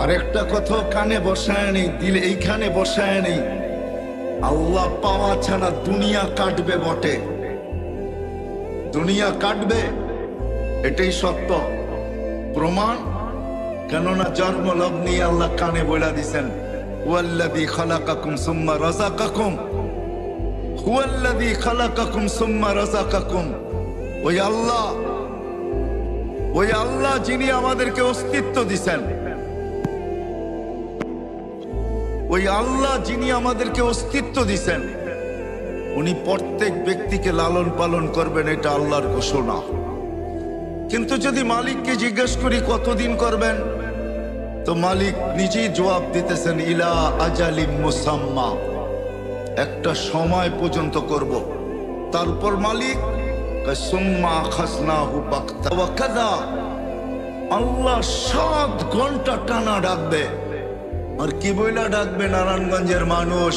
আরেকটা কথা কানে বসায় নেই, দিল এইখানে বসায় নেই। আল্লাহ পাওয়া ছাড়া দুনিয়া কাটবে বটে, দুনিয়া কাটবে, এটাই সত্য প্রমাণ। কেননা জন্ম লগ্নি আল্লাহ কানে বলে দিছেন, হুয়াল্লাযী খালাকাকুম সুম্মা রাযাকাকুম, হুয়াল্লাযী খালাকাকুম সুম্মা রাযাকাকুম। ওই আল্লাহ যিনি আমাদেরকে অস্তিত্ব দিছেন, ওই আল্লাহ যিনি আমাদেরকে অস্তিত্ব দিছেন, উনি প্রত্যেক ব্যক্তিকে লালন পালন করবেন, এটা আল্লাহর ঘোষণা। কিন্তু যদি মালিককে জিজ্ঞেস করি কতদিন করবেন, তো মালিক নিজেই জবাব দিতেছেন, ইলা আজালিম মুসাম্মা, একটা সময় পর্যন্ত করব। তারপর মালিক সুম্মা খাসনাহু বাকতা ওয়া কাযা, আল্লাহ 7 ঘন্টা টানা ডাকবে। আর কি বইলা ডাকবে? নারায়ণগঞ্জের মানুষ,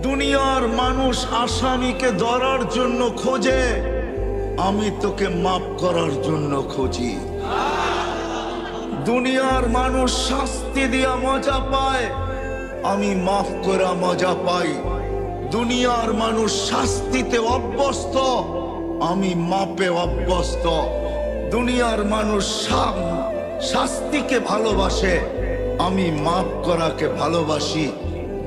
দুনিয়ার মানুষ আসামিকে ধরার জন্য খোঁজে, আমি তোকে মাফ করার জন্য খুঁজি। দুনিয়ার মানুষ শাস্তি দিয়া মজা পায়, আমি মাফ করা মজা পাই। দুনিয়ার মানুষ শাস্তিতে অভ্যস্ত, আমি মাপে অভ্যস্ত। দুনিয়ার মানুষ শাস্তিকে ভালোবাসে, আমি মাফ করাকে ভালোবাসি।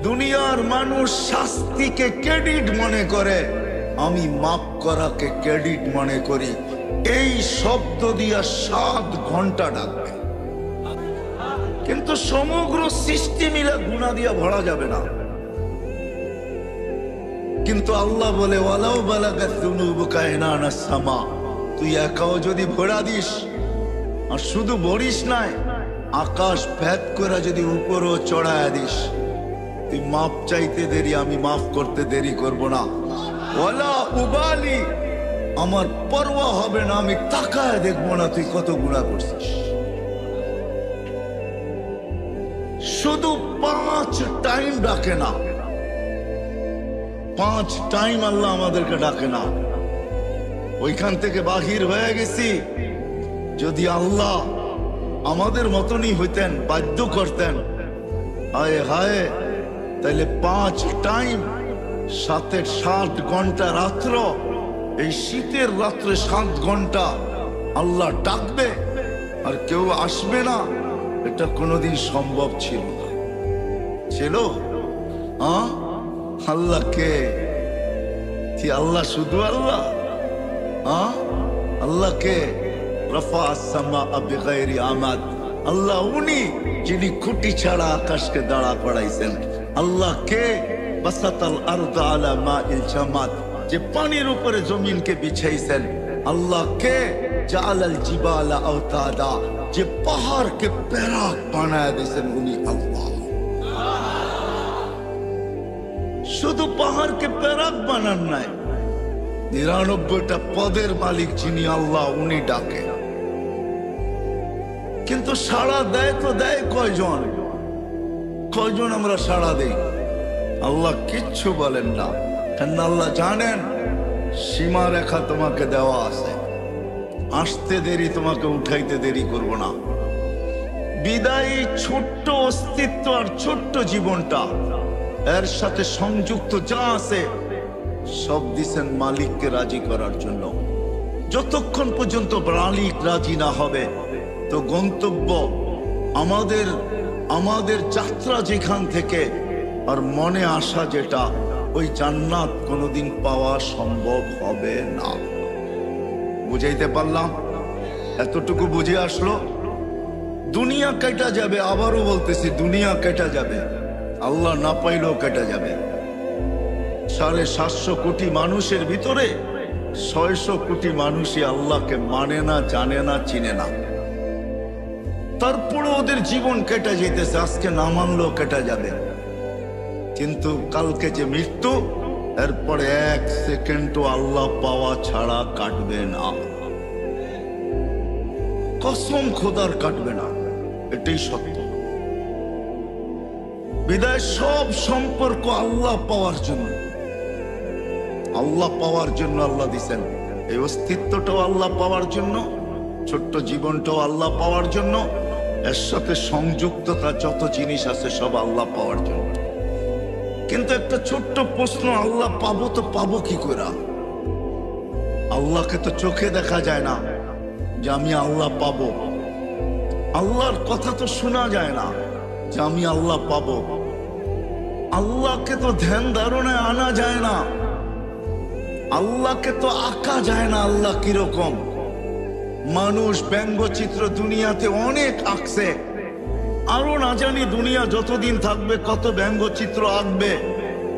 দুনিয়ার মানুষ শাস্তিকে ক্রেডিট মনে করে, আমি মাফ করাকে ক্রেডিট মনে করি। এই শব্দ দিয়া 7 ঘন্টা ডাকবে। কিন্তু সমগ্র সৃষ্টি মিলে গুনাহ দিয়া ভরা যাবে না। কিন্তু আল্লাহ বলে, ওয়ালাউ বালাগাত যুনুবুকা ইনানাস সামা, তুই একাও যদি ভরা দিস, আর শুধু ভরিস নাই, আকাশ ভেদ করে যদি উপরও চড়ায় দিস, তুই মাপ চাইতে দেরি, আমি মাফ করতে দেরি করব না। ওয়ালা উবালি, আমার পরোয়া হবে না, আমি তাকায় দেখবো না তুই কত গুনাহ করছিস। শুধু 5 টাইম ডাকে না, 5 টাইম আল্লাহ আমাদেরকে ডাকে না। ওইখান থেকে বাহির হয়ে গেছি। যদি আল্লাহ আমাদের মতনই হইতেন, বাধ্য করতেন, হায় হায়, তাহলে 5 টাইম, 7 ঘন্টা রাত্র, এই শীতের রাত্রে 7 ঘন্টা আল্লাহ ডাকবে আর কেউ আসবে না, এটা কোনোদিন সম্ভব ছিল না। ছিল? আল্লাহকে কি আল্লাহ শুধু আল্লাহ? আল্লাহকে রফা আস-সামা বিগাইরি আমাদ, আল্লাহ উনি যিনি খুঁটি ছাড়া আকাশকে দাঁড়া করাইছেন। আল্লাহ কে? বাসাতাল আরদা আলা মাইল জামাদ, যে পানির উপরে জমিনকে বিছাইছেন। আল্লাহ কে? জাআলাল জিবালা আওতাদা, যে পাহাড়কে প্যারাক বানায় দিয়েছেন, উনি আল্লাহ। শুধু পাহাড়কে প্যারাক বানান নাই, 99টা পদের মালিক যিনি আল্লাহ, উনি ডাকে। কিন্তু সাড়া দেয় তো দেয় কয়জন? কয়জন আমরা সাড়া দেই? আল্লাহ কিচ্ছু বলেন না, কেন? আল্লাহ জানেন সীমা রেখা তোমাকে দেওয়া আছে, আসতে দেরি, তোমাকে উঠাইতে দেরি করব না। বিদায়ী ছোট্ট অস্তিত্ব আর ছোট্ট জীবনটা, এর সাথে সংযুক্ত যা আছে সব দিছেন মালিককে রাজি করার জন্য। যতক্ষণ পর্যন্ত মালিক রাজি না হবে, তো গন্তব্য আমাদের যাত্রা যেখান থেকে আর মনে আসা যেটা, ওই জান্নাত কোনোদিন পাওয়া সম্ভব হবে না। বুঝাইতে পারলাম? এতটুকু বুঝে আসলো? দুনিয়া কেটে যাবে, আবারও বলতেছি, দুনিয়া কেটে যাবে, আল্লাহ না পাইলেও কেটে যাবে। 750 কোটি মানুষের ভিতরে 600 কোটি মানুষই আল্লাহকে মানে না, জানে না, চিনে না। তারপরে ওদের জীবন কেটে যেতেছে, আজকে না মানলেও কেটে যাবে। কিন্তু কালকে যে মৃত্যু, এরপরে 1 সেকেন্ডও আল্লাহ পাওয়া ছাড়া কাটবে না। কসম খোদার কাটবে না, এটাই সত্য। বিদায় সব সম্পর্ক আল্লাহ পাওয়ার জন্য, আল্লাহ পাওয়ার জন্য আল্লাহ দিছেন। এই অস্তিত্বটাও আল্লাহ পাওয়ার জন্য, ছোট্ট জীবনটাও আল্লাহ পাওয়ার জন্য, এর সাথে সংযুক্ততা যত জিনিস আছে সব আল্লাহ পাওয়ার জন্য। কিন্তু একটা ছোট্ট প্রশ্ন, আল্লাহ পাবো তো পাবো কি করে? আল্লাহকে তো চোখে দেখা যায় না যে আমি আল্লাহ পাবো। আল্লাহর কথা তো শোনা যায় না যে আমি আল্লাহ পাবো। আল্লাহকে তো ধ্যান ধারণায় আনা যায় না। আল্লাহকে তো আঁকা যায় না আল্লাহ কিরকম। মানুষ ব্যঙ্গচিত্র দুনিয়াতে অনেক আঁকছে, আরো না জানি দুনিয়া যতদিন থাকবে কত ব্যঙ্গচিত্র আঁকবে,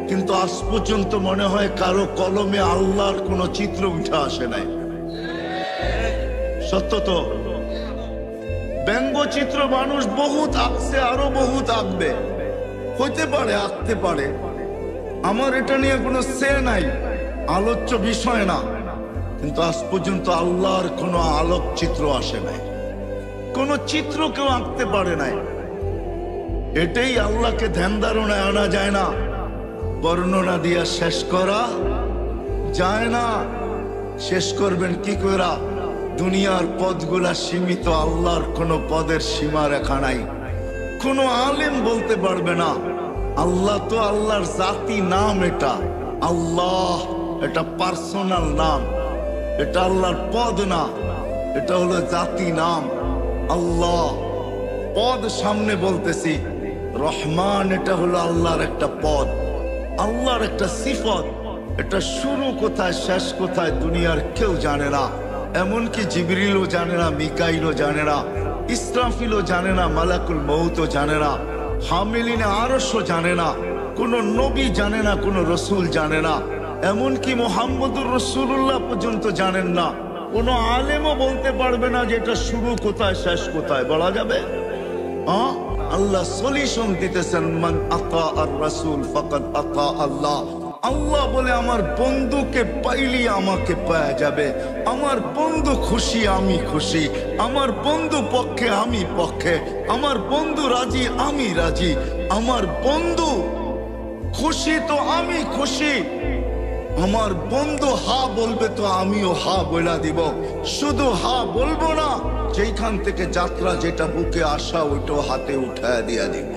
কিন্তু আজ পর্যন্ত মনে হয় কারো কলমে আল্লাহর কোনো চিত্র উঠে আসে নাই। সত্য তো? ব্যঙ্গচিত্র মানুষ বহুত আঁকছে, আরো বহুত আঁকবে, হইতে পারে আঁকতে পারে। আমার এটা নিয়ে কোনো সে নাই, আলোচ্য বিষয় না, কিন্তু আজ পর্যন্ত আল্লাহর কোনো আলোকচিত্র আসে নাই, কোনো চিত্র কেউ আঁকতে পারে নাই। এটাই আল্লাহকে ধ্যান ধারণায় আনা যায় না, বর্ণনা দিয়া শেষ করা যায় না। শেষ করবেন কি করা? দুনিয়ার পদগুলা সীমিত, আল্লাহর কোনো পদের সীমা রেখা নাই। কোনো আলেম বলতে পারবে না আল্লাহ তো আল্লাহর জাতি নাম। এটা আল্লাহ, এটা পার্সোনাল নাম, এটা আল্লাহর পদ না, এটা হলো জাতি নাম। আল্লাহ পদ সামনে বলতেছি, রহমান এটা হলো আল্লাহর একটা পদ, আল্লাহর একটা সিফত। এটা শুরু কোথায় শেষ কোথায় দুনিয়ার কেউ জানে না। এমনকি জিবরিলও জানে না, মিকাইলও জানে না, ইসরাফিলও জানে না, মালাকুল মউতও জানে না, হামিলিনে আরশও জানে না, কোন নবী জানে না, কোন রসুল জানে না, এমনকি মুহাম্মদুর রাসূলুল্লাহ পর্যন্ত জানেন না। কোন আলেমও বলতে পারবে না যে এটা শুরু কোথায় শেষ কোথায়। বলা যাবে? আল্লাহ সলিউশন দিতেছেন, মান আতা আর রাসূল ফাকাদ আতা আল্লাহ। আল্লাহ বলে আমার বন্ধুকে পাইলি আমাকে পাওয়া যাবে। আমার বন্ধু খুশি আমি খুশি, আমার বন্ধু পক্ষে আমি পক্ষে, আমার বন্ধু রাজি আমি রাজি, আমার বন্ধু খুশি তো আমি খুশি, আমার বন্ধু হা বলবে তো আমিও হা বলা দিব। শুধু হা বলবো না, যেখান থেকে যাত্রা যেটা বুকে আসা ওইটাও হাতে উঠায় দিয়া দিব।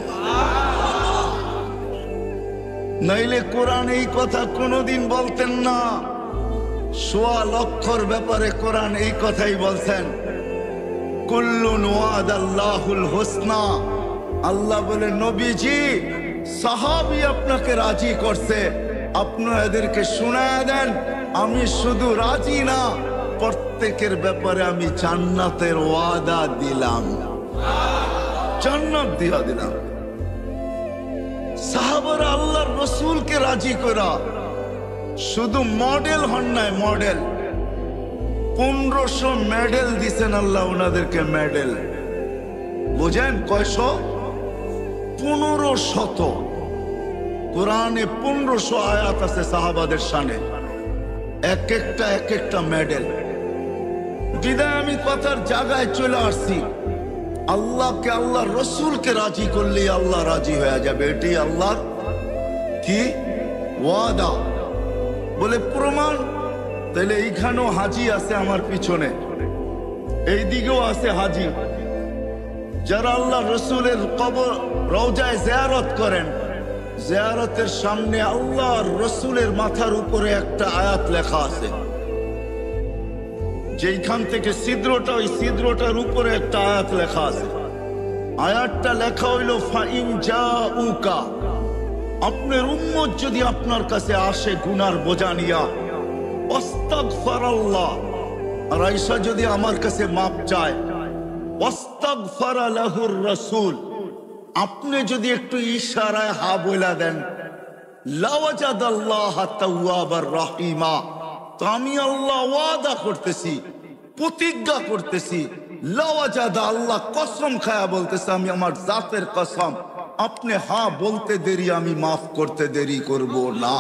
নাইলে কোরআন এই কথা কোনোদিন বলতেন না। সোয়া লক্ষর ব্যাপারে কোরআন এই কথাই বলছেন, কুল্লুন ওয়াদাল্লাহুল হুসনা। আল্লাহ বলে নবীজি সাহাবী আপনাকে রাজি করছে, আপনারা এদেরকে শোনায় দেন আমি শুধু রাজি না, প্রত্যেকের ব্যাপারে আমি জান্নাতের ওয়াদা দিলাম, জান্নাত দিয়া দিলাম। সাহাবারা আল্লাহর রাসূলকে রাজি করা, শুধু মডেল হন নাই, মডেল 1500 মেডেল দিছেন আল্লাহ ওনাদেরকে। মেডেল বুঝেন কয়শো? 1500। কোরআনে 1500 আয়াত আছে সাহাবাদের শানে, এক একটা মেডেল। বিদায় আমি কথার জায়গায় চলে আসছি, আল্লাহকে আল্লাহর রসুলকে রাজি করলে আল্লাহ রাজি হয়ে যাবে। এটি আল্লাহর কি ওয়াদা বলে প্রমাণ। তাহলে এইখানেও হাজি আছে আমার পিছনে, এই দিকেও আছে হাজি। যারা আল্লাহ রসুলের কবর রওজায় জিয়ারত করেন, জিয়ারতের সামনে আল্লাহর রসুলের মাথার উপরে একটা আয়াত লেখা আছে। যেখান থেকে ছিদ্রটা, ওই ছিদ্রটার উপরে একটা আয়াত লেখা আছে। আয়াতটা লেখা হইল ফাইন জাউকা, আপনার উম্মত যদি আপনার কাছে আসে গুনার বোঝা নিয়া, আস্তাগফিরুল্লাহ, আর আয়েশা যদি আমার কাছে মাপ চায়, ওয়াস্তাগফারা লাহুর রাসূল, আপনি যদি একটু ইশারায় হা বইলা দেন, লাওয়াজাদাল্লাহ তাওয়াবার রহিমা, তো আমি আল্লাহ ওয়াদা করতেছি, প্রতিজ্ঞা করতেছি, লাওয়াজাদা, আল্লাহ কসম খায়া বলতেছে, আমি আমার জাতের কসম, আপনি হা বলতে দেরি আমি মাফ করতে দেরি করব না।